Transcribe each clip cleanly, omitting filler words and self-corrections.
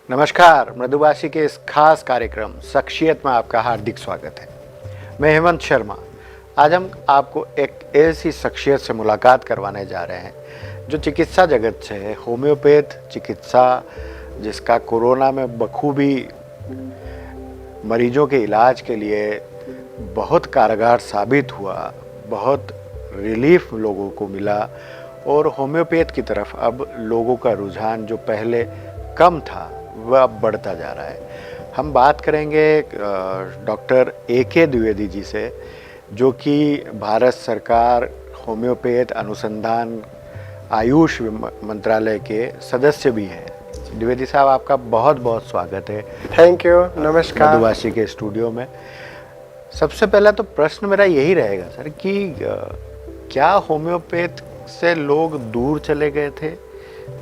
नमस्कार, मृदुभाषी के इस खास कार्यक्रम शख्सियत में आपका हार्दिक स्वागत है। मैं हेमंत शर्मा। आज हम आपको एक ऐसी शख्सियत से मुलाकात करवाने जा रहे हैं जो चिकित्सा जगत से है, होम्योपैथ चिकित्सा, जिसका कोरोना में बखूबी मरीजों के इलाज के लिए बहुत कारगर साबित हुआ, बहुत रिलीफ लोगों को मिला और होम्योपैथ की तरफ अब लोगों का रुझान जो पहले कम था वह अब बढ़ता जा रहा है। हम बात करेंगे डॉक्टर A.K. द्विवेदी जी से, जो कि भारत सरकार होम्योपैथ अनुसंधान आयुष मंत्रालय के सदस्य भी हैं। द्विवेदी साहब, आपका बहुत बहुत स्वागत है। थैंक यू, नमस्कार। मृदुभाषी के स्टूडियो में सबसे पहला तो प्रश्न मेरा यही रहेगा सर कि क्या होम्योपैथ से लोग दूर चले गए थे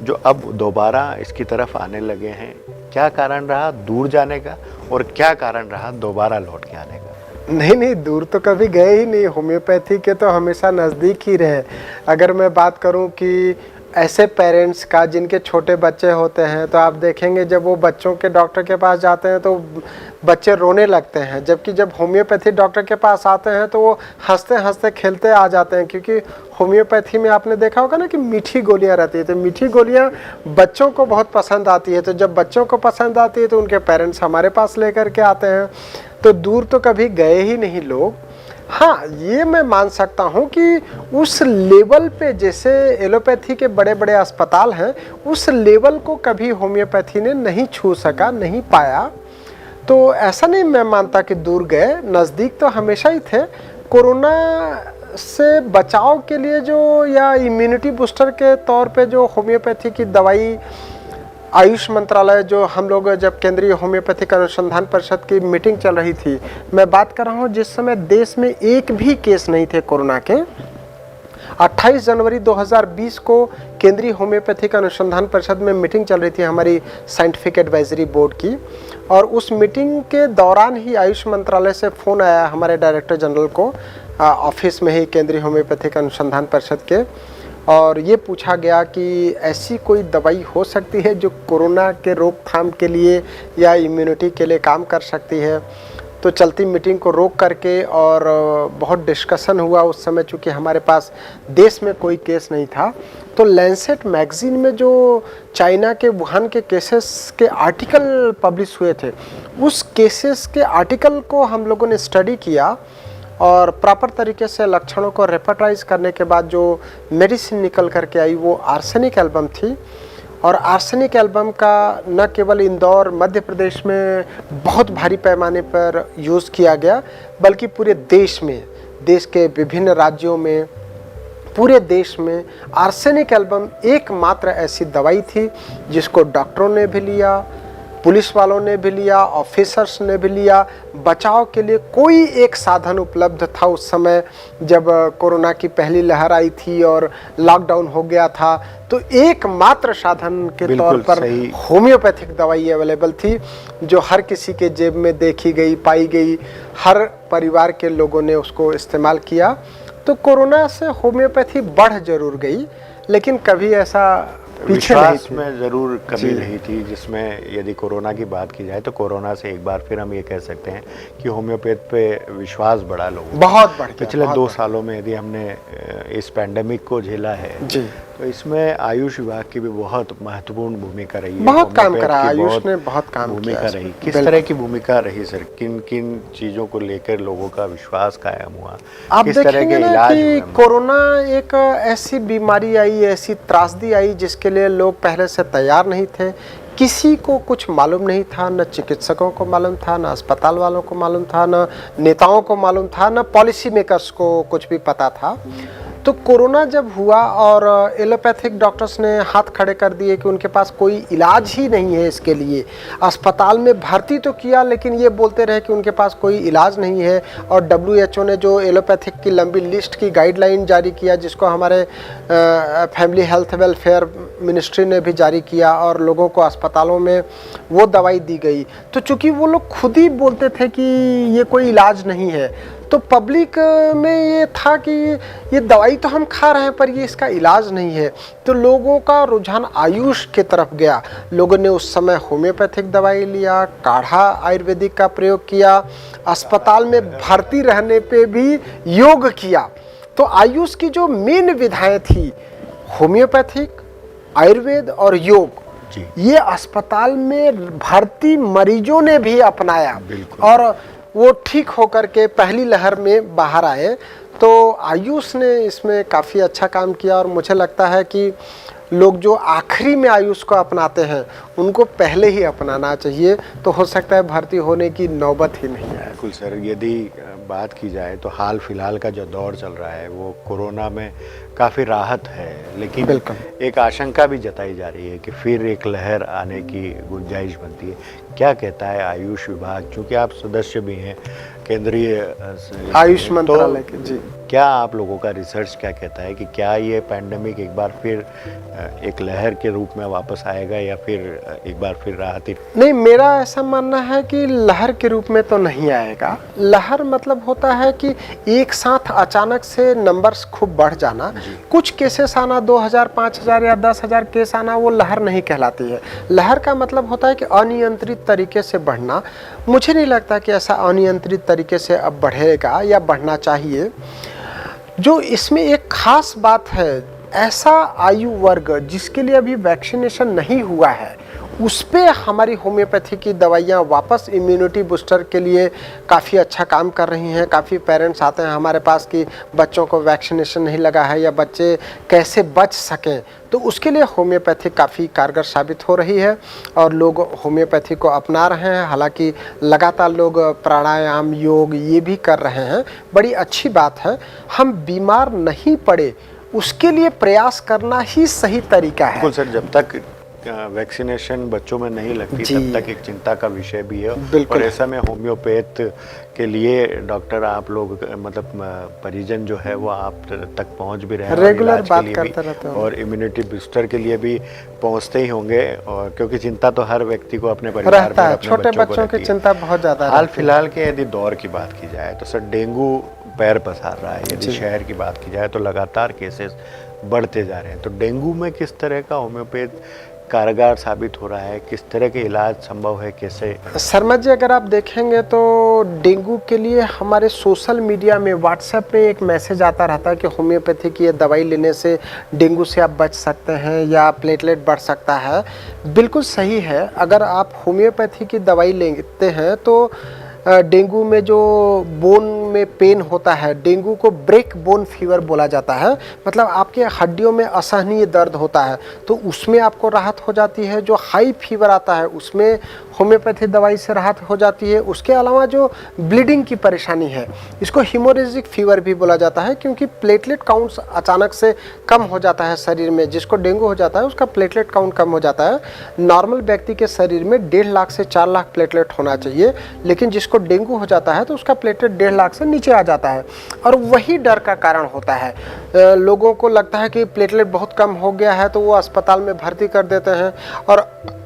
जो अब दोबारा इसकी तरफ आने लगे हैं? क्या कारण रहा दूर जाने का और क्या कारण रहा दोबारा लौट के आने का? नहीं, दूर तो कभी गए ही नहीं। होम्योपैथी के तो हमेशा नज़दीक ही रहे। अगर मैं बात करूं कि ऐसे पेरेंट्स का जिनके छोटे बच्चे होते हैं, तो आप देखेंगे जब वो बच्चों के डॉक्टर के पास जाते हैं तो बच्चे रोने लगते हैं, जबकि जब होम्योपैथी डॉक्टर के पास आते हैं तो वो हंसते हंसते खेलते आ जाते हैं। क्योंकि होम्योपैथी में आपने देखा होगा ना कि मीठी गोलियां रहती है, तो मीठी गोलियां बच्चों को बहुत पसंद आती है। तो जब बच्चों को पसंद आती है तो उनके पेरेंट्स हमारे पास लेकर के आते हैं। तो दूर तो कभी गए ही नहीं लोग। हाँ, ये मैं मान सकता हूँ कि उस लेवल पे जैसे एलोपैथी के बड़े बड़े अस्पताल हैं, उस लेवल को कभी होम्योपैथी ने नहीं छू सका, नहीं पाया। तो ऐसा नहीं मैं मानता कि दूर गए, नज़दीक तो हमेशा ही थे। कोरोना से बचाव के लिए जो या इम्यूनिटी बूस्टर के तौर पे जो होम्योपैथी की दवाई आयुष मंत्रालय, जो हम लोग जब केंद्रीय होम्योपैथिक अनुसंधान परिषद की मीटिंग चल रही थी, मैं बात कर रहा हूँ जिस समय देश में एक भी केस नहीं थे कोरोना के। 28 जनवरी 2020 को केंद्रीय होम्योपैथिक अनुसंधान परिषद में मीटिंग चल रही थी हमारी साइंटिफिक एडवाइजरी बोर्ड की, और उस मीटिंग के दौरान ही आयुष मंत्रालय से फ़ोन आया हमारे डायरेक्टर जनरल को, ऑफिस में ही केंद्रीय होम्योपैथिक अनुसंधान परिषद के, और ये पूछा गया कि ऐसी कोई दवाई हो सकती है जो कोरोना के रोकथाम के लिए या इम्यूनिटी के लिए काम कर सकती है। तो चलती मीटिंग को रोक करके और बहुत डिस्कशन हुआ उस समय, चूँकि हमारे पास देश में कोई केस नहीं था। तो लैंसेट मैगज़ीन में जो चाइना के वुहान के केसेस के आर्टिकल पब्लिश हुए थे, उस केसेस के आर्टिकल को हम लोगों ने स्टडी किया और प्रॉपर तरीके से लक्षणों को रेपर्टाइज करने के बाद जो मेडिसिन निकल करके आई वो आर्सेनिक एल्बम थी। और आर्सेनिक एल्बम का न केवल इंदौर मध्य प्रदेश में बहुत भारी पैमाने पर यूज़ किया गया, बल्कि पूरे देश में, देश के विभिन्न राज्यों में, पूरे देश में आर्सेनिक एल्बम एकमात्र ऐसी दवाई थी जिसको डॉक्टरों ने भी लिया, पुलिस वालों ने भी लिया, ऑफिसर्स ने भी लिया। बचाव के लिए कोई एक साधन उपलब्ध था उस समय जब कोरोना की पहली लहर आई थी और लॉकडाउन हो गया था, तो एकमात्र साधन के तौर पर होम्योपैथिक दवाई अवेलेबल थी जो हर किसी के जेब में देखी गई, पाई गई, हर परिवार के लोगों ने उसको इस्तेमाल किया। तो कोरोना से होम्योपैथी बढ़ जरूर गई, लेकिन कभी ऐसा विश्वास में जरूर कमी रही थी, जिसमें यदि कोरोना की बात की जाए तो कोरोना से एक बार फिर हम ये कह सकते हैं कि होम्योपैथ पे विश्वास बढ़ा लोगों, बहुत बढ़ गया। पिछले 2 सालों में यदि हमने इस पैंडेमिक को झेला है जी, तो इसमें आयुष विभाग की भी बहुत महत्वपूर्ण भूमिका रही है। बहुत काम करा आयुष ने, बहुत काम भूमिका रही। किस तरह की भूमिका रही सर? किन किन चीजों को लेकर लोगों का विश्वास कायम हुआ? आप देखेंगे ना कि कोरोना एक ऐसी बीमारी आई, ऐसी त्रासदी आई जिसके लिए लोग पहले से तैयार नहीं थे। किसी को कुछ मालूम नहीं था, न चिकित्सकों को मालूम था, न अस्पताल वालों को मालूम था, न नेताओं को मालूम था, न पॉलिसी मेकर्स को कुछ भी पता था। तो कोरोना जब हुआ और एलोपैथिक डॉक्टर्स ने हाथ खड़े कर दिए कि उनके पास कोई इलाज ही नहीं है इसके लिए, अस्पताल में भर्ती तो किया लेकिन ये बोलते रहे कि उनके पास कोई इलाज नहीं है। और WHO ने जो एलोपैथिक की लंबी लिस्ट की गाइडलाइन जारी किया, जिसको हमारे फैमिली हेल्थ वेलफेयर मिनिस्ट्री ने भी जारी किया, और लोगों को अस्पतालों में वो दवाई दी गई। तो चूँकि वो लोग खुद ही बोलते थे कि ये कोई इलाज नहीं है, तो पब्लिक में ये था कि ये दवाई तो हम खा रहे हैं पर ये इसका इलाज नहीं है, तो लोगों का रुझान आयुष की तरफ गया। लोगों ने उस समय होम्योपैथिक दवाई लिया, काढ़ा आयुर्वेदिक का प्रयोग किया, अस्पताल में भर्ती रहने पे भी योग किया। तो आयुष की जो मेन विधाएं थी होम्योपैथिक, आयुर्वेद और योग, ये अस्पताल में भर्ती मरीजों ने भी अपनाया और वो ठीक होकर के पहली लहर में बाहर आए। तो आयुष ने इसमें काफ़ी अच्छा काम किया और मुझे लगता है कि लोग जो आखिरी में आयुष को अपनाते हैं उनको पहले ही अपनाना चाहिए, तो हो सकता है भर्ती होने की नौबत ही नहीं आए। बिल्कुल सर, यदि बात की जाए तो हाल फिलहाल का जो दौर चल रहा है वो कोरोना में काफ़ी राहत है, लेकिन एक आशंका भी जताई जा रही है कि फिर एक लहर आने की गुंजाइश बनती है। क्या कहता है आयुष विभाग, क्योंकि आप सदस्य भी हैं केंद्रीय आयुष मंत्रालय के, जी, क्या आप लोगों का रिसर्च क्या कहता है कि क्या ये पैंडेमिक एक बार फिर एक लहर के रूप में वापस आएगा या फिर एक बार फिर राहत? नहीं, मेरा ऐसा मानना है कि लहर के रूप में तो नहीं आएगा। लहर मतलब होता है कि एक साथ अचानक से नंबर्स खूब बढ़ जाना, कुछ केसेस आना, 2000, 5000 या 10,000 केस आना, वो लहर नहीं कहलाती है। लहर का मतलब होता है कि अनियंत्रित तरीके से बढ़ना। मुझे नहीं लगता कि ऐसा अनियंत्रित तरीके से अब बढ़ेगा या बढ़ना चाहिए। जो इसमें एक खास बात है, ऐसा आयु वर्ग जिसके लिए अभी वैक्सीनेशन नहीं हुआ है उस पे हमारी होम्योपैथी की दवाइयाँ वापस इम्यूनिटी बूस्टर के लिए काफ़ी अच्छा काम कर रही हैं। काफ़ी पेरेंट्स आते हैं हमारे पास कि बच्चों को वैक्सीनेशन नहीं लगा है या बच्चे कैसे बच सकें, तो उसके लिए होम्योपैथी काफ़ी कारगर साबित हो रही है और लोग होम्योपैथी को अपना रहे हैं। हालांकि लगातार लोग प्राणायाम, योग ये भी कर रहे हैं, बड़ी अच्छी बात है। हम बीमार नहीं पड़े उसके लिए प्रयास करना ही सही तरीका है। बिल्कुल सर, जब तक वैक्सीनेशन बच्चों में नहीं लगती तब तक एक चिंता का विषय भी है। और ऐसा में होम्योपैथ के लिए डॉक्टर आप लोग मतलब परिजन जो है वो आप तक पहुंच भी रहे हैं, रेगुलर बात करते रहते हैं और इम्यूनिटी बूस्टर के लिए भी पहुंचते ही होंगे। और क्योंकि चिंता तो हर व्यक्ति को अपने परिवार में, अपने छोटे बच्चों की चिंता बहुत ज़्यादा। हाल फिलहाल के यदि दौर की बात की जाए तो सर डेंगू पैर पसार रहा है। यदि शहर की बात की जाए तो लगातार केसेस बढ़ते जा रहे हैं, तो डेंगू में किस तरह का होम्योपैथ कारगर साबित हो रहा है, किस तरह के इलाज संभव है, कैसे? शर्मा जी, अगर आप देखेंगे तो डेंगू के लिए हमारे सोशल मीडिया में, व्हाट्सएप पे एक मैसेज आता रहता है कि होम्योपैथी की ये दवाई लेने से डेंगू से आप बच सकते हैं या प्लेटलेट बढ़ सकता है। बिल्कुल सही है। अगर आप होम्योपैथी की दवाई लेते हैं तो डेंगू में जो बोन में पेन होता है, डेंगू को ब्रेक बोन फीवर बोला जाता है, मतलब आपके हड्डियों में असहनीय दर्द होता है, तो उसमें आपको राहत हो जाती है। जो हाई फीवर आता है उसमें होम्योपैथी दवाई से राहत हो जाती है। उसके अलावा जो ब्लीडिंग की परेशानी है, इसको हीमोरेजिक फीवर भी बोला जाता है, क्योंकि प्लेटलेट काउंट्स अचानक से कम हो जाता है शरीर में। जिसको डेंगू हो जाता है उसका प्लेटलेट काउंट कम हो जाता है। नॉर्मल व्यक्ति के शरीर में 1.5 लाख से 4 लाख प्लेटलेट होना चाहिए, लेकिन जिसको डेंगू हो जाता है तो उसका प्लेटलेट 1.5 लाख से नीचे आ जाता है। और वही डर का कारण होता है। लोगों को लगता है कि प्लेटलेट बहुत कम हो गया है तो वो अस्पताल में भर्ती कर देते हैं और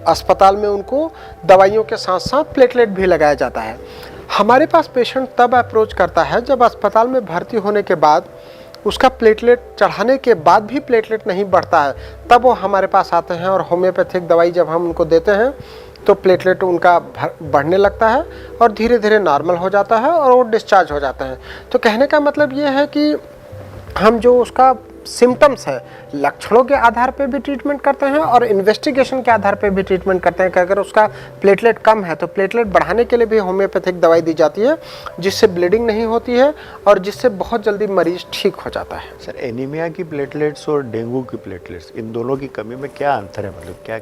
अस्पताल में उनको दवाइयों के साथ साथ प्लेटलेट भी लगाया जाता है। हमारे पास पेशेंट तब अप्रोच करता है जब अस्पताल में भर्ती होने के बाद उसका प्लेटलेट चढ़ाने के बाद भी प्लेटलेट नहीं बढ़ता है, तब वो हमारे पास आते हैं और होम्योपैथिक दवाई जब हम उनको देते हैं तो प्लेटलेट उनका बढ़ने लगता है और धीरे धीरे नॉर्मल हो जाता है और वो डिस्चार्ज हो जाते हैं। तो कहने का मतलब ये है कि हम जो उसका सिम्टम्स है, लक्षणों के आधार पे भी ट्रीटमेंट करते हैं और इन्वेस्टिगेशन के आधार पे भी ट्रीटमेंट करते हैं कि अगर उसका प्लेटलेट कम है तो प्लेटलेट बढ़ाने के लिए भी होम्योपैथिक दवाई दी जाती है, जिससे ब्लीडिंग नहीं होती है और जिससे बहुत जल्दी मरीज ठीक हो जाता है। सर, एनीमिया की प्लेटलेट्स और डेंगू की प्लेटलेट्स, इन दोनों की कमी में क्या अंतर है? मतलब क्या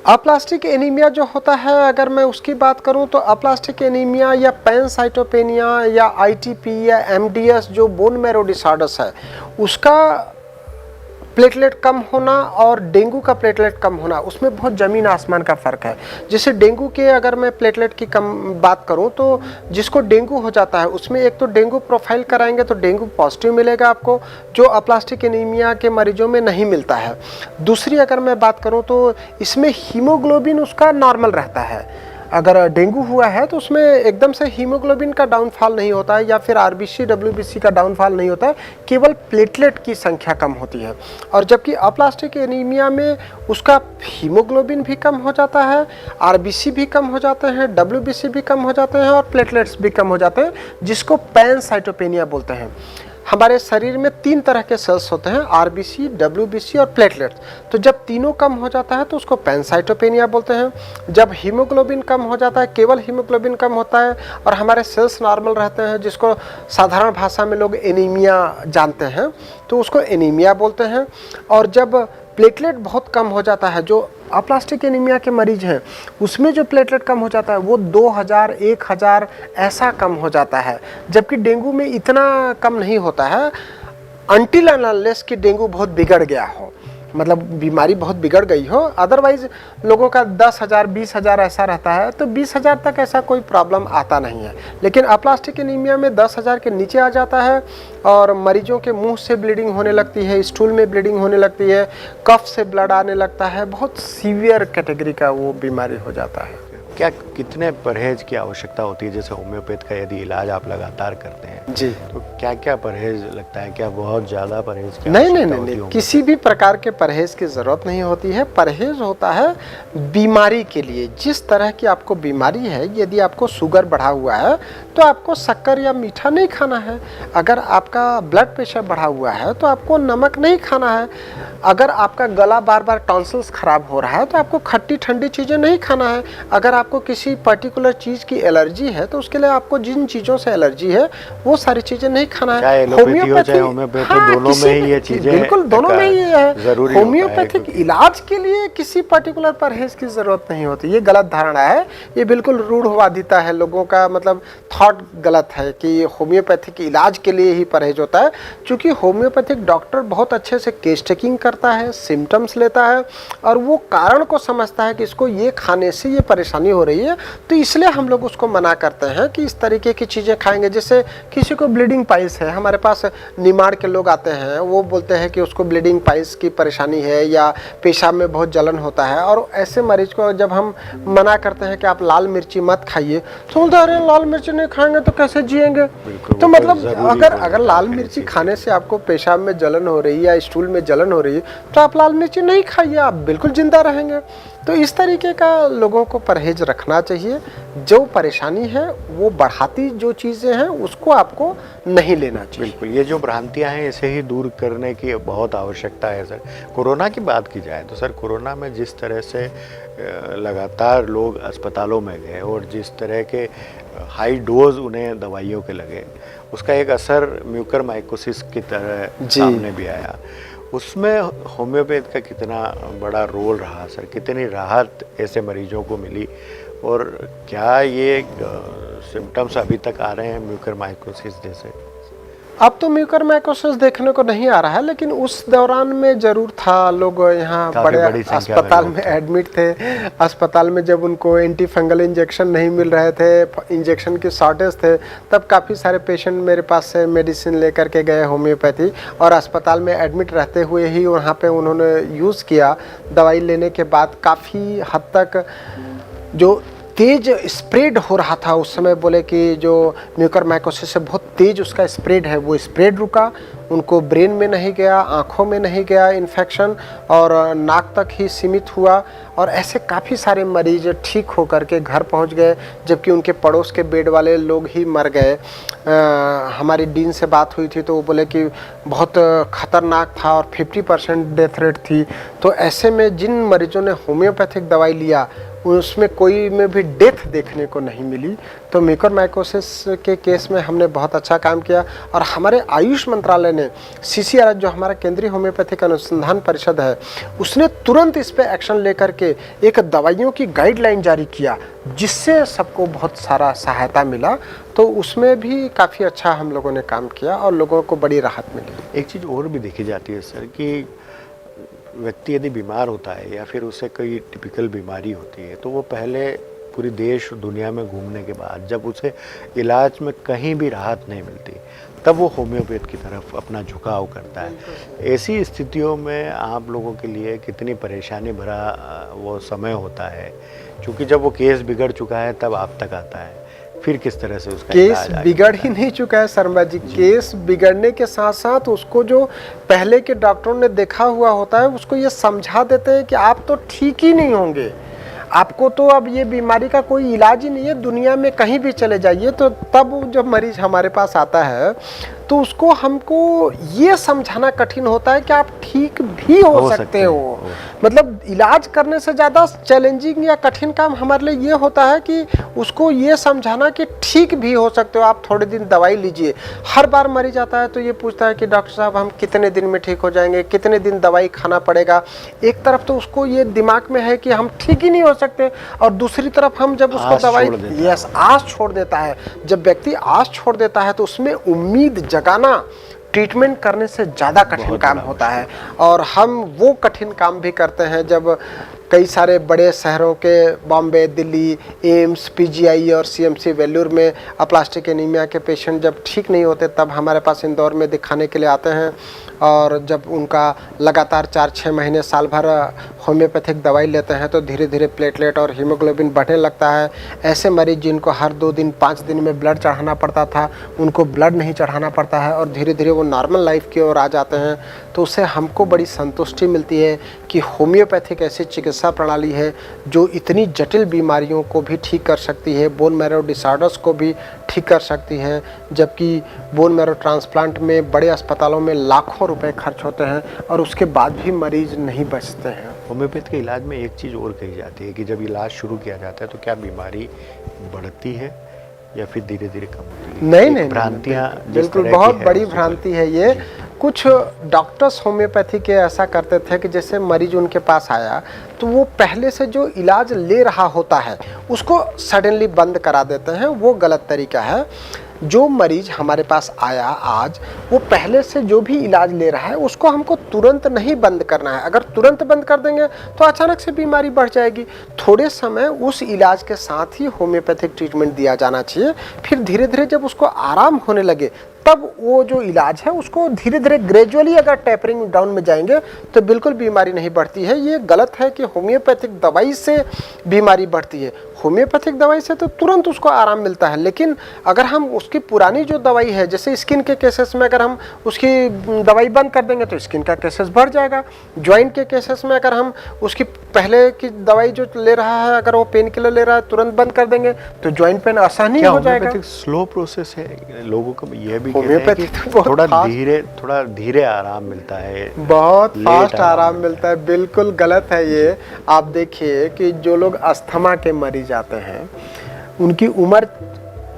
अप्लास्टिक एनीमिया जो होता है, अगर मैं उसकी बात करूं तो अप्लास्टिक एनीमिया या पैनसाइटोपेनिया या आईटीपी या एमडीएस जो बोन मैरो डिसऑर्डर्स है, उसका प्लेटलेट कम होना और डेंगू का प्लेटलेट कम होना, उसमें बहुत ज़मीन आसमान का फ़र्क है। जैसे डेंगू के अगर मैं प्लेटलेट की कम बात करूं तो जिसको डेंगू हो जाता है उसमें एक तो डेंगू प्रोफाइल कराएंगे तो डेंगू पॉजिटिव मिलेगा आपको, जो अप्लास्टिक एनीमिया के मरीजों में नहीं मिलता है। दूसरी अगर मैं बात करूं तो इसमें हीमोग्लोबिन उसका नॉर्मल रहता है। अगर डेंगू हुआ है तो उसमें एकदम से हीमोग्लोबिन का डाउनफॉल नहीं होता है या फिर आरबीसी डब्ल्यूबीसी का डाउनफॉल नहीं होता है, केवल प्लेटलेट की संख्या कम होती है। और जबकि अप्लास्टिक एनीमिया में उसका हीमोग्लोबिन भी कम हो जाता है, आरबीसी भी कम हो जाते हैं, डब्ल्यूबीसी भी कम हो जाते हैं और प्लेटलेट्स भी कम हो जाते हैं, जिसको पैनसाइटोपेनिया बोलते हैं। हमारे शरीर में 3 तरह के सेल्स होते हैं, आरबीसी, डब्ल्यूबीसी और प्लेटलेट्स। तो जब तीनों कम हो जाता है तो उसको पैनसाइटोपेनिया बोलते हैं। जब हीमोग्लोबिन कम हो जाता है, केवल हीमोग्लोबिन कम होता है और हमारे सेल्स नॉर्मल रहते हैं, जिसको साधारण भाषा में लोग एनीमिया जानते हैं, तो उसको एनीमिया बोलते हैं। और जब प्लेटलेट बहुत कम हो जाता है, जो अप्लास्टिक एनीमिया के मरीज हैं उसमें जो प्लेटलेट कम हो जाता है वो 2000 1000 ऐसा कम हो जाता है, जबकि डेंगू में इतना कम नहीं होता है अनटिल एंड अनलेस कि डेंगू बहुत बिगड़ गया हो, मतलब बीमारी बहुत बिगड़ गई हो। अदरवाइज लोगों का 10,000 20,000 ऐसा रहता है, तो 20,000 तक ऐसा कोई प्रॉब्लम आता नहीं है। लेकिन अप्लास्टिक एनीमिया में 10,000 के नीचे आ जाता है और मरीजों के मुंह से ब्लीडिंग होने लगती है, स्टूल में ब्लीडिंग होने लगती है, कफ से ब्लड आने लगता है, बहुत सीवियर कैटेगरी का वो बीमारी हो जाता है। क्या कितने परहेज की आवश्यकता होती है? जैसे होम्योपैथ का यदि इलाज आप लगातार करते हैं जी, तो क्या क्या परहेज लगता है? क्या बहुत ज़्यादा परहेज की नहीं आवश्यकता नहीं होती नहीं, है? किसी भी प्रकार के परहेज की ज़रूरत नहीं होती है। परहेज होता है बीमारी के लिए। जिस तरह की आपको बीमारी है, यदि आपको शुगर बढ़ा हुआ है तो आपको शक्कर या मीठा नहीं खाना है। अगर आपका ब्लड प्रेशर बढ़ा हुआ है तो आपको नमक नहीं खाना है। अगर आपका गला बार बार टॉन्सिल्स खराब हो रहा है तो आपको खट्टी ठंडी चीज़ें नहीं खाना है। अगर आपको किसी पर्टिकुलर चीज़ की एलर्जी है तो उसके लिए आपको जिन चीज़ों से एलर्जी है वो सारी चीज़ें नहीं खाना है। चाहे एलोपैथी हो चाहे होम्योपैथी, दोनों में ही ये चीजें बिल्कुल दोनों में ही है। जरूरी होता है, होम्योपैथिक क्योंकि इलाज के लिए किसी पर्टिकुलर परहेज की जरूरत नहीं होती, ये गलत धारणा है। ये बिल्कुल रूढ़वादिता है, लोगों का मतलब थॉट गलत है कि होम्योपैथिक इलाज के लिए ही परहेज होता है। क्योंकि होम्योपैथिक डॉक्टर बहुत अच्छे से केस टेकिंग करता है, सिम्टम्स लेता है और वो कारण को समझता है कि इसको ये खाने से ये परेशानी हो रही है, तो इसलिए हम लोग उसको मना करते हैं कि इस तरीके की चीज़ें खाएंगे। जैसे किसी को ब्लीडिंग पाइल्स है, हमारे पास निमाड़ के लोग आते हैं, वो बोलते हैं कि उसको ब्लीडिंग पाइल्स की परेशानी है या पेशाब में बहुत जलन होता है, और ऐसे मरीज को जब हम मना करते हैं कि आप लाल मिर्ची मत खाइए तो बोलते हैं अरे लाल मिर्ची नहीं खाएंगे तो कैसे जिएंगे। तो मतलब अगर लाल मिर्ची खाने से आपको पेशाब में जलन हो रही है या स्टूल में जलन हो रही है तो आप लाल मिर्ची नहीं खाइए, आप बिल्कुल जिंदा रहेंगे। तो इस तरीके का लोगों को परहेज रखना चाहिए। जो परेशानी है वो बढ़ाती जो चीज़ें हैं उसको आपको नहीं लेना चाहिए। बिल्कुल, ये जो भ्रांतियां हैं इसे ही दूर करने की बहुत आवश्यकता है सर। कोरोना की बात की जाए तो सर, कोरोना में जिस तरह से लगातार लोग अस्पतालों में गए और जिस तरह के हाई डोज उन्हें दवाइयों के लगे, उसका एक असर म्यूकरमाइकोसिस की तरह सामने भी आया। उसमें होम्योपैथ का कितना बड़ा रोल रहा सर? कितनी राहत ऐसे मरीजों को मिली और क्या ये सिम्टम्स अभी तक आ रहे हैं म्यूकरमाइकोसिस जैसे? अब तो म्यूकरमाइकोसिस देखने को नहीं आ रहा है, लेकिन उस दौरान में जरूर था। लोग यहाँ बड़े अस्पताल में एडमिट थे। अस्पताल में जब उनको एंटी फंगल इंजेक्शन नहीं मिल रहे थे, इंजेक्शन की शॉर्टेज थे, तब काफ़ी सारे पेशेंट मेरे पास से मेडिसिन लेकर के गए होम्योपैथी, और अस्पताल में एडमिट रहते हुए ही वहाँ पे उन्होंने यूज़ किया। दवाई लेने के बाद काफ़ी हद तक जो तेज स्प्रेड हो रहा था उस समय, बोले कि जो म्यूकरमाइकोसिस से बहुत तेज उसका स्प्रेड है, वो स्प्रेड रुका। उनको ब्रेन में नहीं गया, आँखों में नहीं गया इन्फेक्शन, और नाक तक ही सीमित हुआ। और ऐसे काफ़ी सारे मरीज ठीक होकर के घर पहुंच गए, जबकि उनके पड़ोस के बेड वाले लोग ही मर गए। हमारी डीन से बात हुई थी तो वो बोले कि बहुत ख़तरनाक था और 50% डेथ रेट थी। तो ऐसे में जिन मरीजों ने होम्योपैथिक दवाई लिया उसमें कोई में भी डेथ देखने को नहीं मिली। तो म्यूकरमाइकोसिस के केस में हमने बहुत अच्छा काम किया, और हमारे आयुष मंत्रालय ने CCRH, जो हमारा केंद्रीय होम्योपैथिक अनुसंधान परिषद है, उसने तुरंत इस पे एक्शन लेकर के एक दवाइयों की गाइडलाइन जारी किया, जिससे सबको बहुत सारा सहायता मिला। तो उसमें भी काफ़ी अच्छा हम लोगों ने काम किया और लोगों को बड़ी राहत मिली। एक चीज़ और भी देखी जाती है सर कि व्यक्ति यदि बीमार होता है या फिर उसे कोई टिपिकल बीमारी होती है तो वो पहले पूरी देश और दुनिया में घूमने के बाद जब उसे इलाज में कहीं भी राहत नहीं मिलती, तब वो होम्योपैथ की तरफ अपना झुकाव करता है। ऐसी स्थितियों में आप लोगों के लिए कितनी परेशानी भरा वो समय होता है क्योंकि जब वो केस बिगड़ चुका है तब आप तक आता है, फिर किस तरह से उसका केस इलाज आगे बिगड़ बढ़ता ही है? नहीं चुका है शर्मा जी, केस बिगड़ने के साथ साथ उसको जो पहले के डॉक्टरों ने देखा हुआ होता है उसको ये समझा देते हैं कि आप तो ठीक ही नहीं होंगे, आपको तो अब ये बीमारी का कोई इलाज ही नहीं है, दुनिया में कहीं भी चले जाइए। तो तब जब मरीज हमारे पास आता है तो उसको हमको ये समझाना कठिन होता है कि आप ठीक भी हो सकते हो। मतलब इलाज करने से ज़्यादा चैलेंजिंग या कठिन काम हमारे लिए ये होता है कि उसको ये समझाना कि ठीक भी हो सकते हो, आप थोड़े दिन दवाई लीजिए। हर बार मरीज आता है तो ये पूछता है कि डॉक्टर साहब हम कितने दिन में ठीक हो जाएंगे, कितने दिन दवाई खाना पड़ेगा। एक तरफ तो उसको ये दिमाग में है कि हम ठीक ही नहीं हो सकते, और दूसरी तरफ हम जब उसको दवाई आस छोड़ देता है। जब व्यक्ति आस छोड़ देता है तो उसमें उम्मीद जगाना ट्रीटमेंट करने से ज़्यादा कठिन काम होता है। और हम वो कठिन काम भी करते हैं जब कई सारे बड़े शहरों के बॉम्बे, दिल्ली, एम्स, पीजीआई और सीएमसी वेल्लूर में अप्लास्टिक एनीमिया के पेशेंट जब ठीक नहीं होते तब हमारे पास इंदौर में दिखाने के लिए आते हैं। और जब उनका लगातार 4-6 महीने साल भर होम्योपैथिक दवाई लेते हैं तो धीरे धीरे प्लेटलेट और हीमोग्लोबिन बढ़ने लगता है। ऐसे मरीज जिनको हर 2 दिन 5 दिन में ब्लड चढ़ाना पड़ता था, उनको ब्लड नहीं चढ़ाना पड़ता है और धीरे धीरे वो नॉर्मल लाइफ की ओर आ जाते हैं। तो उससे हमको बड़ी संतुष्टि मिलती है कि होम्योपैथिक ऐसी चिकित्सा प्रणाली है जो इतनी जटिल बीमारियों को भी ठीक कर सकती है, बोन मैरो डिसऑर्डर्स को भी ठीक कर सकती है। जबकि बोन मैरो ट्रांसप्लांट में बड़े अस्पतालों में लाखों रुपए खर्च होते हैं और उसके बाद भी मरीज नहीं बचते हैं। होम्योपैथ के इलाज में एक चीज़ और कही जाती है कि जब इलाज शुरू किया जाता है तो क्या बीमारी बढ़ती है या फिर धीरे धीरे कम होती है? नहीं, भ्रांतियाँ बिल्कुल बहुत बड़ी भ्रांति है ये। कुछ डॉक्टर्स होम्योपैथी के ऐसा करते थे कि जैसे मरीज उनके पास आया तो वो पहले से जो इलाज ले रहा होता है उसको सडनली बंद करा देते हैं। वो गलत तरीका है। जो मरीज हमारे पास आया आज, वो पहले से जो भी इलाज ले रहा है उसको हमको तुरंत नहीं बंद करना है। अगर तुरंत बंद कर देंगे तो अचानक से बीमारी बढ़ जाएगी। थोड़े समय उस इलाज के साथ ही होम्योपैथिक ट्रीटमेंट दिया जाना चाहिए। फिर धीरे धीरे जब उसको आराम होने लगे तब वो जो इलाज है उसको धीरे धीरे ग्रेजुअली अगर टेपरिंग डाउन में जाएंगे तो बिल्कुल बीमारी नहीं बढ़ती है। ये गलत है कि होम्योपैथिक दवाई से बीमारी बढ़ती है। होम्योपैथिक दवाई से तो तुरंत उसको आराम मिलता है, लेकिन अगर हम उसकी पुरानी जो दवाई है, जैसे स्किन के केसेस में अगर हम उसकी दवाई बंद कर देंगे तो स्किन का केसेस बढ़ जाएगा। जॉइंट के केसेस में अगर हम उसकी पहले की दवाई जो ले रहा है, अगर वो पेन किलर ले रहा है, तुरंत बंद कर देंगे तो जॉइंट पेन आसानी हो जाएगा। स्लो प्रोसेस है, लोगों को यह भी होम्योपैथी थोड़ा धीरे आराम मिलता है, बहुत फास्ट आराम मिलता है। बिल्कुल गलत है ये। आप देखिए कि जो लोग अस्थमा के मरीज आते हैं उनकी उम्र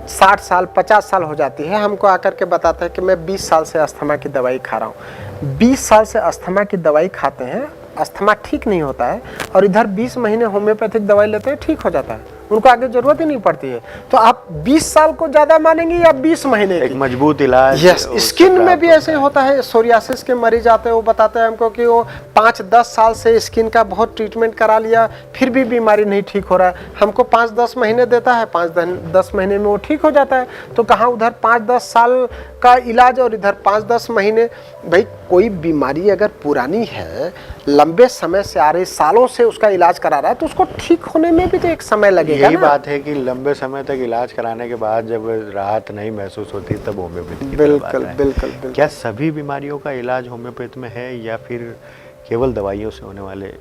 60 साल 50 साल हो जाती है, हमको आकर के बताते हैं कि मैं 20 साल से अस्थमा की दवाई खा रहा हूँ। 20 साल से अस्थमा की दवाई खाते हैं, अस्थमा ठीक नहीं होता है, और इधर 20 महीने होम्योपैथिक दवाई लेते हैं, ठीक हो जाता है, उनको आगे जरूरत ही नहीं पड़ती है। तो आप 20 साल को ज्यादा मानेंगे या 20 महीने एक मजबूत इलाज? यस, स्किन में भी ऐसे होता है। सोरियासिस के मरीज आते हैं, वो बताते हैं हमको कि वो 5-10 साल से स्किन का बहुत ट्रीटमेंट करा लिया फिर भी बीमारी नहीं ठीक हो रहा है। हमको 5-10 महीने देता है, 5-10 महीने में वो ठीक हो जाता है। तो कहाँ उधर 5-10 साल का इलाज और इधर 5-10 महीने। भाई कोई बीमारी अगर पुरानी है, लंबे समय से आ रही, सालों से उसका इलाज करा रहा है, तो उसको ठीक होने में भी तो एक समय लगेगा। यही बात है कि लंबे समय तक इलाज कराने के बाद जब राहत नहीं महसूस होती तब होम्योपैथी की तरफ आता है। बिल्कुल। क्या सभी बीमारियों का इलाज होम्योपैथी में है या फिर केवल दवाइयों से होने वाले?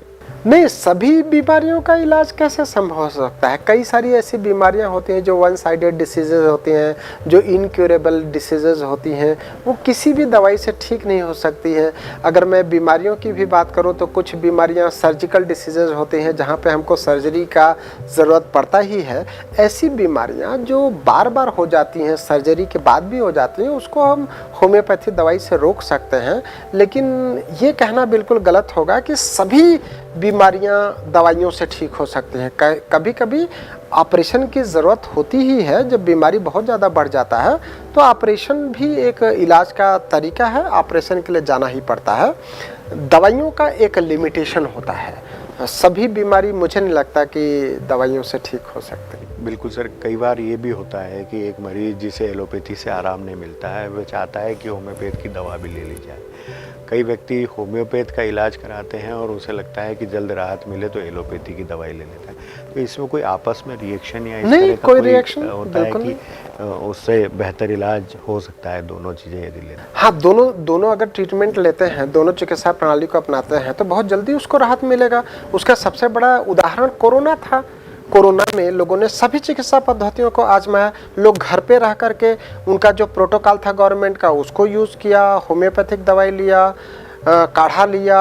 नहीं, सभी बीमारियों का इलाज कैसे संभव हो सकता है? कई सारी ऐसी बीमारियां होती हैं जो वन साइडेड डिसीजेज होती हैं, जो इनक्यूरेबल डिसीजेज होती हैं, वो किसी भी दवाई से ठीक नहीं हो सकती है। अगर मैं बीमारियों की भी बात करूं तो कुछ बीमारियां सर्जिकल डिसीजेज होती हैं जहां पे हमको सर्जरी का ज़रूरत पड़ता ही है। ऐसी बीमारियां जो बार बार हो जाती हैं, सर्जरी के बाद भी हो जाती हैं, उसको हम होम्योपैथी दवाई से रोक सकते हैं। लेकिन ये कहना बिल्कुल गलत होगा कि सभी बीमारियां दवाइयों से ठीक हो सकती हैं। कभी कभी ऑपरेशन की ज़रूरत होती ही है। जब बीमारी बहुत ज़्यादा बढ़ जाता है तो ऑपरेशन भी एक इलाज का तरीका है, ऑपरेशन के लिए जाना ही पड़ता है। दवाइयों का एक लिमिटेशन होता है। सभी बीमारी मुझे नहीं लगता कि दवाइयों से ठीक हो सकती। बिल्कुल सर, कई बार ये भी होता है कि एक मरीज जिसे एलोपैथी से आराम नहीं मिलता है वह चाहता है कि होम्योपैथ की दवा भी ले ली जाए। कई व्यक्ति होम्योपैथ का इलाज कराते हैं और उसे लगता है कि जल्द राहत मिले तो एलोपैथी की दवाई ले लेता है। तो इसमें कोई आपस में रिएक्शन या इस नहीं, तरह का कोई रिएक्शन होता है बिल्कुल कि उससे बेहतर इलाज हो सकता है दोनों चीज़ें यदि लें? हाँ, दोनों अगर ट्रीटमेंट लेते हैं, दोनों चिकित्सा प्रणाली को अपनाते हैं तो बहुत जल्दी उसको राहत मिलेगा। उसका सबसे बड़ा उदाहरण कोरोना था। कोरोना में लोगों ने सभी चिकित्सा पद्धतियों को आजमाया। लोग घर पे रह करके उनका जो प्रोटोकॉल था गवर्नमेंट का उसको यूज़ किया, होम्योपैथिक दवाई लिया, काढ़ा लिया,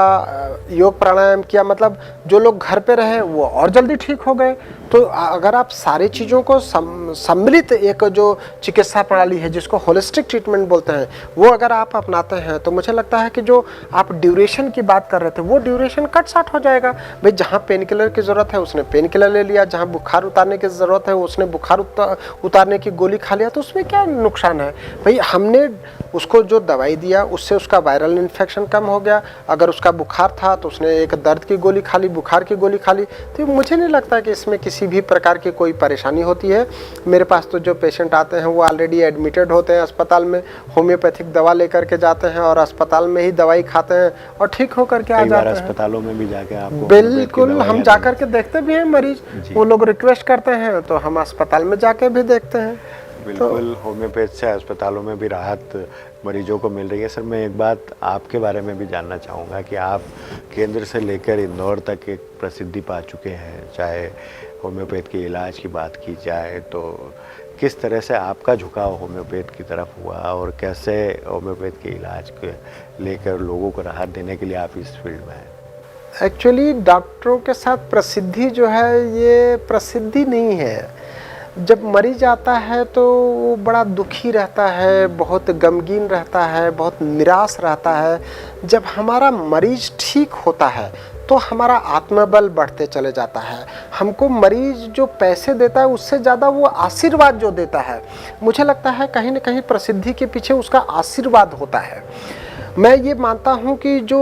योग प्राणायाम किया। मतलब जो लोग घर पे रहे वो और जल्दी ठीक हो गए। तो अगर आप सारी चीज़ों को सम्मिलित एक जो चिकित्सा प्रणाली है जिसको होलिस्टिक ट्रीटमेंट बोलते हैं वो अगर आप अपनाते हैं तो मुझे लगता है कि जो आप ड्यूरेशन की बात कर रहे थे वो ड्यूरेशन कट शार्ट हो जाएगा। भाई जहाँ पेन किलर की ज़रूरत है उसने पेन किलर ले लिया, जहाँ बुखार उतारने की ज़रूरत है उसने बुखार उतारने की गोली खा लिया, तो उसमें क्या नुकसान है? भाई हमने उसको जो दवाई दिया उससे उसका वायरल इन्फेक्शन कम हो गया। अगर उसका बुखार था तो उसने एक दर्द की गोली खा ली, बुखार की गोली खा ली। तो मुझे नहीं लगता कि इसमें किसी भी प्रकार की कोई परेशानी होती है। मेरे पास तो जो पेशेंट आते हैं वो ऑलरेडी एडमिटेड होते हैं अस्पताल में, होम्योपैथिक दवा लेकर के जाते हैं और अस्पताल में ही दवाई खाते हैं और ठीक होकर के आ जाते हैं। अस्पतालों में भी जाके आपको बिल्कुल हम जाकर के देखते भी हैं मरीज, वो लोग रिक्वेस्ट करते हैं तो हम अस्पताल में जाके भी देखते हैं। बिल्कुल होम्योपैथ से अस्पतालों में भी राहत मरीजों को मिल रही है। सर मैं एक बात आपके बारे में भी जानना चाहूँगा कि आप केंद्र से लेकर इंदौर तक एक प्रसिद्धि पा चुके हैं। चाहे होम्योपैथ के इलाज की बात की जाए तो किस तरह से आपका झुकाव होम्योपैथ की तरफ हुआ और कैसे होम्योपैथ के इलाज को लेकर लोगों को राहत देने के लिए आप इस फील्ड में हैं? एक्चुअली डॉक्टरों के साथ प्रसिद्धि जो है ये प्रसिद्धि नहीं है। जब मरीज आता है तो वो बड़ा दुखी रहता है, बहुत गमगीन रहता है, बहुत निराश रहता है। जब हमारा मरीज ठीक होता है तो हमारा आत्मबल बढ़ते चले जाता है। हमको मरीज जो पैसे देता है उससे ज़्यादा वो आशीर्वाद जो देता है, मुझे लगता है कहीं ना कहीं प्रसिद्धि के पीछे उसका आशीर्वाद होता है। मैं ये मानता हूँ कि जो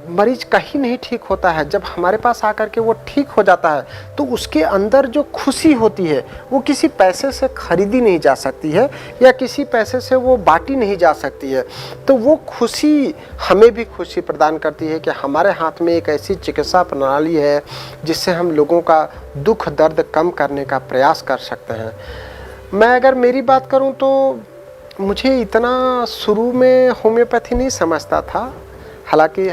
मरीज कहीं नहीं ठीक होता है, जब हमारे पास आकर के वो ठीक हो जाता है तो उसके अंदर जो खुशी होती है वो किसी पैसे से खरीदी नहीं जा सकती है या किसी पैसे से वो बांटी नहीं जा सकती है। तो वो खुशी हमें भी खुशी प्रदान करती है कि हमारे हाथ में एक ऐसी चिकित्सा प्रणाली है जिससे हम लोगों का दुख दर्द कम करने का प्रयास कर सकते हैं। मैं अगर मेरी बात करूँ तो मुझे इतना शुरू में होम्योपैथी नहीं समझता था। हालांकि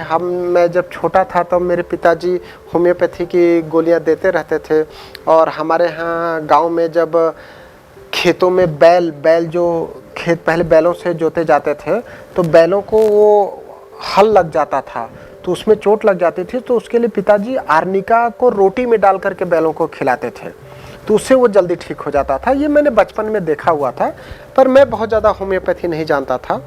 मैं जब छोटा था तो मेरे पिताजी होम्योपैथी की गोलियां देते रहते थे और हमारे यहाँ गांव में जब खेतों में बैल जो खेत पहले बैलों से जोते जाते थे तो बैलों को वो हल लग जाता था तो उसमें चोट लग जाती थी, तो उसके लिए पिताजी आर्निका को रोटी में डाल करके बैलों को खिलाते थे तो उससे वो जल्दी ठीक हो जाता था। ये मैंने बचपन में देखा हुआ था, पर मैं बहुत ज़्यादा होम्योपैथी नहीं जानता था।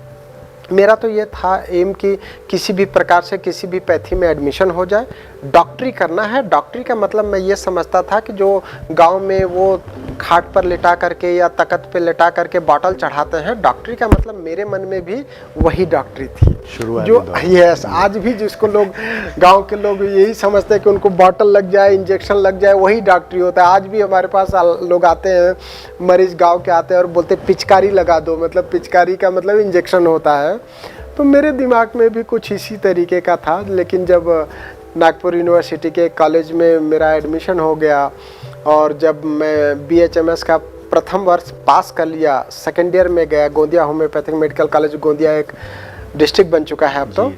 मेरा तो ये था एम कि किसी भी प्रकार से किसी भी पैथी में एडमिशन हो जाए, डॉक्टरी करना है। डॉक्टरी का मतलब मैं ये समझता था कि जो गांव में वो खाट पर लेटा करके या तकत पे लेटा करके बॉटल चढ़ाते हैं, डॉक्टरी का मतलब मेरे मन में भी वही डॉक्टरी थी जो यस आज भी जिसको लोग गांव के लोग यही समझते हैं कि उनको बॉटल लग जाए, इंजेक्शन लग जाए, वही डॉक्टरी होता है। आज भी हमारे पास लोग आते हैं, मरीज गाँव के आते हैं और बोलते पिचकारी लगा दो, मतलब पिचकारी का मतलब इंजेक्शन होता है। तो मेरे दिमाग में भी कुछ इसी तरीके का था। लेकिन जब नागपुर यूनिवर्सिटी के कॉलेज में मेरा एडमिशन हो गया और जब मैं BHMS का प्रथम वर्ष पास कर लिया, सेकेंड ईयर में गया, Gondia homeopathic medical college Gondia एक डिस्ट्रिक्ट बन चुका है अब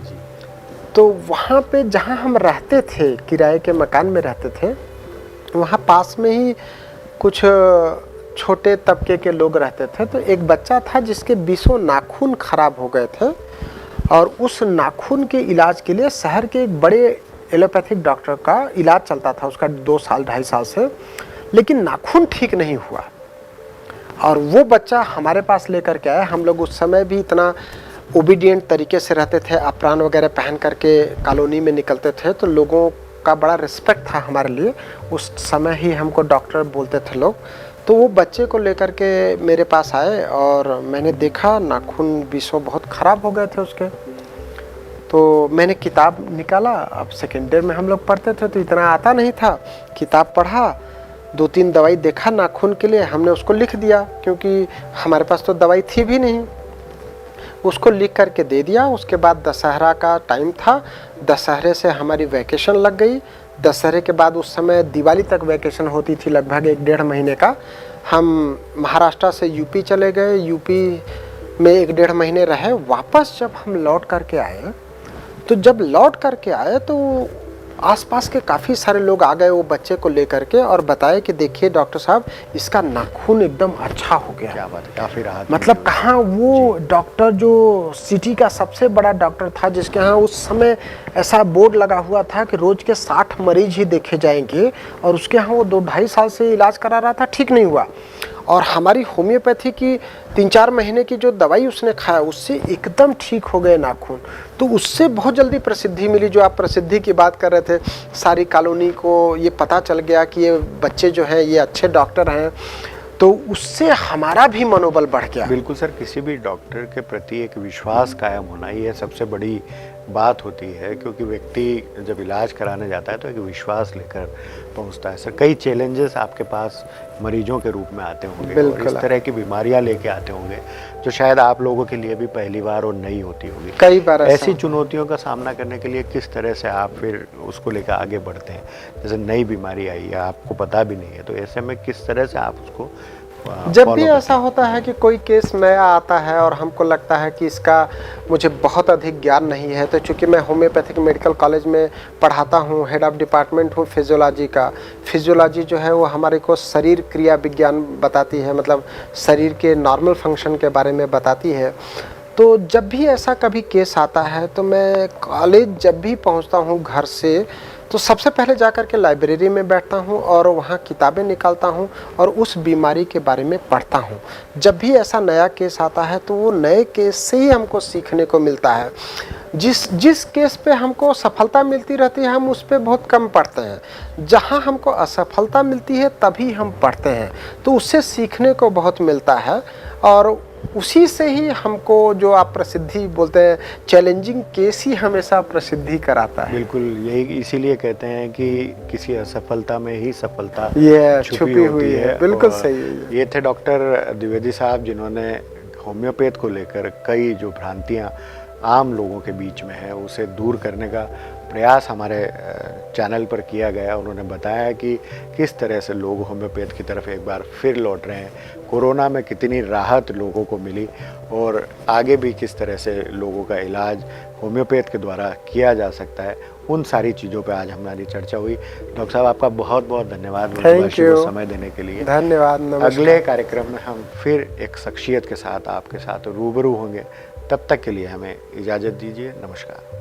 तो वहाँ पे जहाँ हम रहते थे, किराए के मकान में रहते थे, वहाँ पास में ही कुछ छोटे तबके के लोग रहते थे। तो एक बच्चा था जिसके 20 नाखून खराब हो गए थे और उस नाखून के इलाज के लिए शहर के एक बड़े एलोपैथिक डॉक्टर का इलाज चलता था उसका 2 साल 2.5 साल से, लेकिन नाखून ठीक नहीं हुआ और वो बच्चा हमारे पास लेकर के आया। हम लोग उस समय भी इतना ओबीडियंट तरीके से रहते थे, अप्रान वगैरह पहन करके कॉलोनी में निकलते थे, तो लोगों का बड़ा रिस्पेक्ट था हमारे लिए। उस समय ही हमको डॉक्टर बोलते थे लोग। तो वो बच्चे को लेकर के मेरे पास आए और मैंने देखा नाखून 20 बहुत ख़राब हो गए थे उसके। तो मैंने किताब निकाला, अब सेकेंड ईयर में हम लोग पढ़ते थे तो इतना आता नहीं था, किताब पढ़ा, 2-3 दवाई देखा नाखून के लिए, हमने उसको लिख दिया क्योंकि हमारे पास तो दवाई थी भी नहीं, उसको लिख करके दे दिया। उसके बाद दशहरा का टाइम था, दशहरे से हमारी वैकेशन लग गई। दशहरे के बाद उस समय दिवाली तक वैकेशन होती थी, लगभग 1-1.5 महीने का। हम महाराष्ट्र से यूपी चले गए, यूपी में 1-1.5 महीने रहे। वापस जब हम लौट करके आए, तो जब लौट करके आए तो आसपास के काफ़ी सारे लोग आ गए वो बच्चे को लेकर के और बताए कि देखिए डॉक्टर साहब, इसका नाखून एकदम अच्छा हो गया। क्या बात है, काफ़ी राहत मतलब मिली। कहाँ वो डॉक्टर जो सिटी का सबसे बड़ा डॉक्टर था, जिसके यहाँ उस समय ऐसा बोर्ड लगा हुआ था कि रोज के 60 मरीज ही देखे जाएंगे, और उसके यहाँ वो 2-2.5 साल से इलाज करा रहा था, ठीक नहीं हुआ। और हमारी होम्योपैथी की 3-4 महीने की जो दवाई उसने खाया, उससे एकदम ठीक हो गए नाखून। तो उससे बहुत जल्दी प्रसिद्धि मिली। जो आप प्रसिद्धि की बात कर रहे थे, सारी कॉलोनी को ये पता चल गया कि ये बच्चे जो हैं ये अच्छे डॉक्टर हैं, तो उससे हमारा भी मनोबल बढ़ गया। बिल्कुल सर, किसी भी डॉक्टर के प्रति एक विश्वास कायम होना ये सबसे बड़ी बात होती है, क्योंकि व्यक्ति जब इलाज कराने जाता है तो एक विश्वास लेकर पहुंचता है। सर, कई चैलेंजेस आपके पास मरीजों के रूप में आते होंगे और इस तरह की बीमारियां लेके आते होंगे जो शायद आप लोगों के लिए भी पहली बार और नई होती होगी। कई बार ऐसी चुनौतियों का सामना करने के लिए किस तरह से आप फिर उसको लेकर आगे बढ़ते हैं? जैसे नई बीमारी आई है, आपको पता भी नहीं है, तो ऐसे में किस तरह से आप उसको जब भी ऐसा होता है कि कोई केस नया आता है और हमको लगता है कि इसका मुझे बहुत अधिक ज्ञान नहीं है, तो चूंकि मैं होम्योपैथिक मेडिकल कॉलेज में पढ़ाता हूँ, हेड ऑफ डिपार्टमेंट हूँ फिजियोलॉजी का। फिजियोलॉजी जो है वो हमारे को शरीर क्रिया विज्ञान बताती है, मतलब शरीर के नॉर्मल फंक्शन के बारे में बताती है। तो जब भी ऐसा कभी केस आता है, तो मैं कॉलेज जब भी पहुँचता हूँ घर से, तो सबसे पहले जाकर के लाइब्रेरी में बैठता हूँ और वहाँ किताबें निकालता हूँ और उस बीमारी के बारे में पढ़ता हूँ। जब भी ऐसा नया केस आता है तो वो नए केस से ही हमको सीखने को मिलता है। जिस केस पे हमको सफलता मिलती रहती है, हम उस पे बहुत कम पढ़ते हैं। जहाँ हमको असफलता मिलती है तभी हम पढ़ते हैं, तो उससे सीखने को बहुत मिलता है। और उसी से ही हमको, जो आप प्रसिद्धि बोलते हैं, चैलेंजिंग केस ही हमेशा प्रसिद्धि कराता है। बिल्कुल, यही इसीलिए कहते हैं कि किसी असफलता में ही सफलता ये छुपी हुई है। बिल्कुल सही है। ये थे डॉक्टर द्विवेदी साहब, जिन्होंने होम्योपैथ को लेकर कई जो भ्रांतियाँ आम लोगों के बीच में है उसे दूर करने का प्रयास हमारे चैनल पर किया गया। उन्होंने बताया कि किस तरह से लोग होम्योपैथ की तरफ एक बार फिर लौट रहे हैं, कोरोना में कितनी राहत लोगों को मिली और आगे भी किस तरह से लोगों का इलाज होम्योपैथ के द्वारा किया जा सकता है। उन सारी चीज़ों पे आज हमारी चर्चा हुई। डॉक्टर साहब, आपका बहुत बहुत धन्यवाद समय देने के लिए। धन्यवाद। नमस्कार। अगले कार्यक्रम में हम फिर एक शख्सियत के साथ आपके साथ रूबरू होंगे। तब तक के लिए हमें इजाज़त दीजिए। नमस्कार।